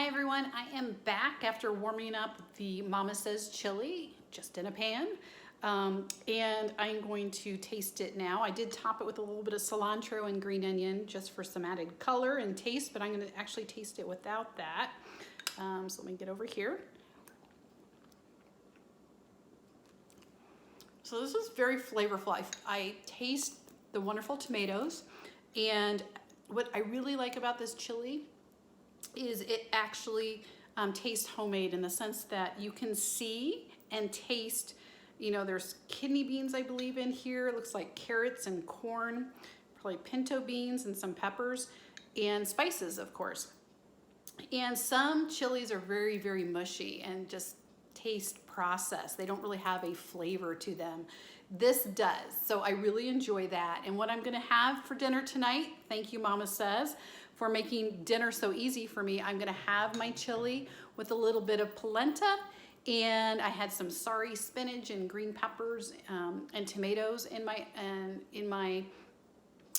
Hi everyone, I am back after warming up the MamaSezz chili just in a pan. And I'm going to taste it now. I did top it with a little bit of cilantro and green onion just for some added color and taste, but I'm going to actually taste it without that. So let me get over here. So this is very flavorful. I taste the wonderful tomatoes, and what I really like about this chili is it actually tastes homemade in the sense that you can see and taste, you know, there's kidney beans, I believe, in here. It looks like carrots and corn, probably pinto beans and some peppers and spices, of course. And some chilies are very, very mushy and just taste processed. They don't really have a flavor to them. This does, so I really enjoy that. And what I'm gonna have for dinner tonight, thank you MamaSezz for making dinner so easy for me. I'm gonna have my chili with a little bit of polenta, and I had some sari spinach and green peppers and tomatoes in my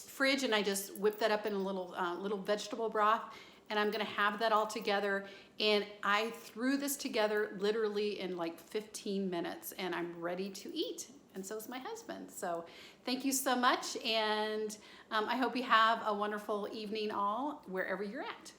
fridge, and I just whipped that up in a little vegetable broth, and I'm gonna have that all together. And I threw this together literally in like 15 minutes, and I'm ready to eat. And so is my husband. So thank you so much, and I hope you have a wonderful evening all, wherever you're at.